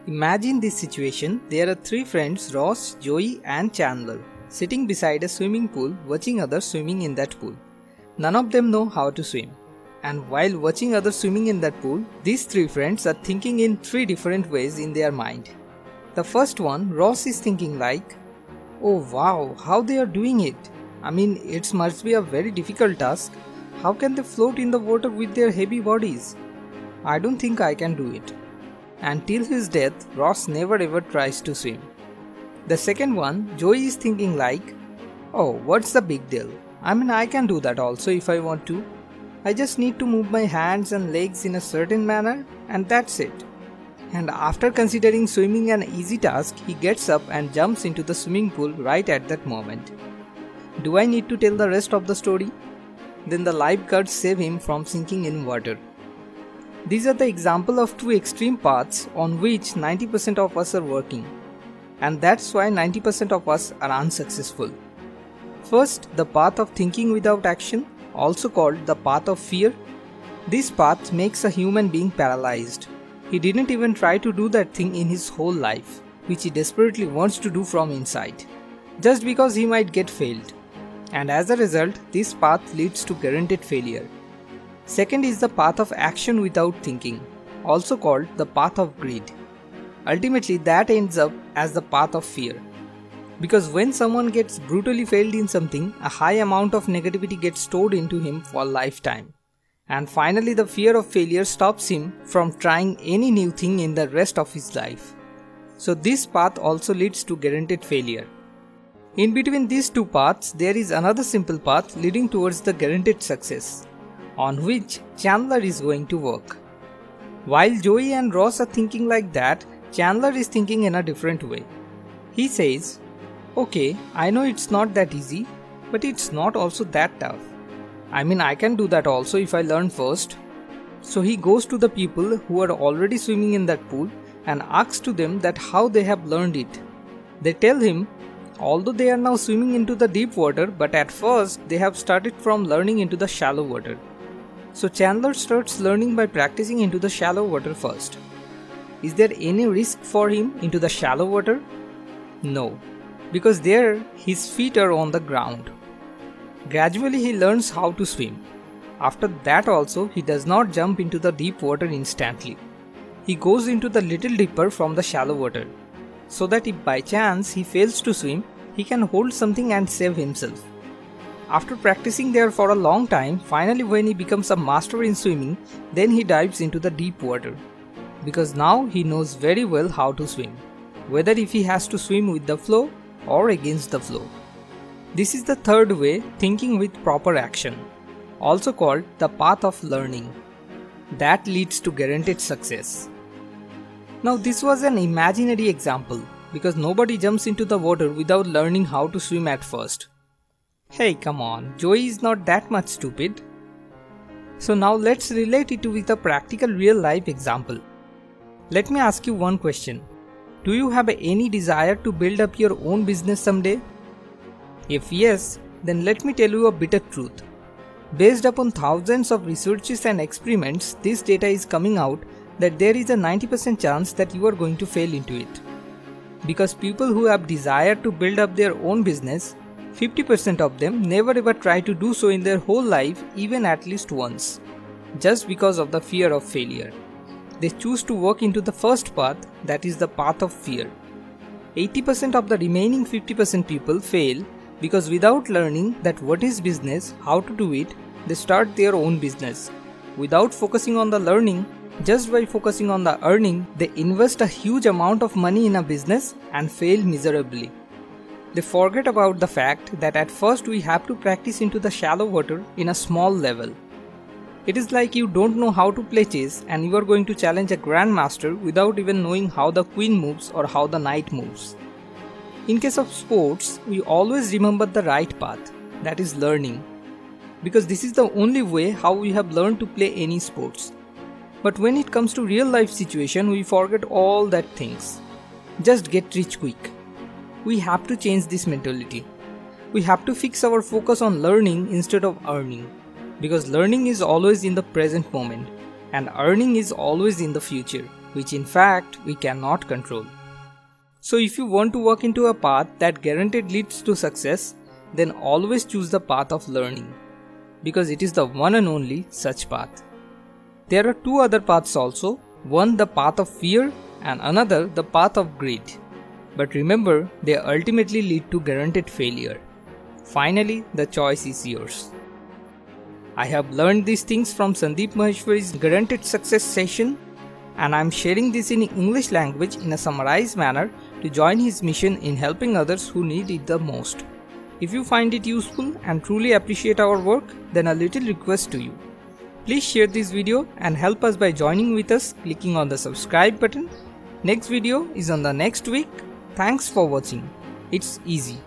Imagine this situation. There are three friends, Ross, Joey and Chandler, sitting beside a swimming pool watching others swimming in that pool. None of them know how to swim. And while watching others swimming in that pool, these three friends are thinking in three different ways in their mind. The first one, Ross is thinking like, "Oh wow, how they are doing it. I mean, it must be a very difficult task. How can they float in the water with their heavy bodies? I don't think I can do it." And till his death, Ross never ever tries to swim. The second one, Joey is thinking like, "Oh, what's the big deal? I mean, I can do that also if I want to. I just need to move my hands and legs in a certain manner and that's it." And after considering swimming an easy task, he gets up and jumps into the swimming pool right at that moment. Do I need to tell the rest of the story? Then the lifeguards save him from sinking in water. These are the example of two extreme paths on which 90% of us are working. And that's why 90% of us are unsuccessful. First, the path of thinking without action, also called the path of fear. This path makes a human being paralyzed. He didn't even try to do that thing in his whole life, which he desperately wants to do from inside, just because he might get failed. And as a result, this path leads to guaranteed failure. Second is the path of action without thinking, also called the path of greed. Ultimately, that ends up as the path of fear. Because when someone gets brutally failed in something, a high amount of negativity gets stored into him for a lifetime. And finally, the fear of failure stops him from trying any new thing in the rest of his life. So this path also leads to guaranteed failure. In between these two paths, there is another simple path leading towards the guaranteed success, on which Chandler is going to work. While Joey and Ross are thinking like that, Chandler is thinking in a different way. He says, "Okay, I know it's not that easy, but it's not also that tough. I mean, I can do that also if I learn first." So he goes to the people who are already swimming in that pool and asks to them that how they have learned it. They tell him, although they are now swimming into the deep water, but at first they have started from learning into the shallow water. So Chandler starts learning by practicing into the shallow water first. Is there any risk for him into the shallow water? No, because there his feet are on the ground. Gradually he learns how to swim. After that also, he does not jump into the deep water instantly. He goes into the little deeper from the shallow water, so that if by chance he fails to swim, he can hold something and save himself. After practicing there for a long time, finally when he becomes a master in swimming, then he dives into the deep water. Because now he knows very well how to swim, whether if he has to swim with the flow or against the flow. This is the third way, thinking with proper action, also called the path of learning. That leads to guaranteed success. Now this was an imaginary example, because nobody jumps into the water without learning how to swim at first. Hey, come on, Joey is not that much stupid. So now let's relate it with a practical real life example. Let me ask you one question. Do you have any desire to build up your own business someday? If yes, then let me tell you a bitter truth. Based upon thousands of researches and experiments, this data is coming out that there is a 90% chance that you are going to fail into it. Because people who have desire to build up their own business, 50% of them never ever try to do so in their whole life, even at least once, just because of the fear of failure. They choose to walk into the first path, that is the path of fear. 80% of the remaining 50% people fail because without learning that what is business, how to do it, they start their own business. Without focusing on the learning, just by focusing on the earning, they invest a huge amount of money in a business and fail miserably. They forget about the fact that at first we have to practice into the shallow water in a small level. It is like you don't know how to play chess and you are going to challenge a grandmaster without even knowing how the queen moves or how the knight moves. In case of sports, we always remember the right path, that is learning. Because this is the only way how we have learned to play any sports. But when it comes to real life situation, we forget all that things. Just get rich quick. We have to change this mentality. We have to fix our focus on learning instead of earning. Because learning is always in the present moment and earning is always in the future. which in fact we cannot control. So if you want to walk into a path that guaranteed leads to success, then always choose the path of learning, because it is the one and only such path. There are two other paths also, one the path of fear and another the path of greed. But remember, they ultimately lead to guaranteed failure. Finally, the choice is yours. I have learned these things from Sandeep Maheshwari's Guaranteed Success session, and I am sharing this in English language in a summarized manner to join his mission in helping others who need it the most. If you find it useful and truly appreciate our work, then a little request to you. Please share this video and help us by joining with us clicking on the subscribe button. Next video is on the next week. Thanks for watching. It's easy.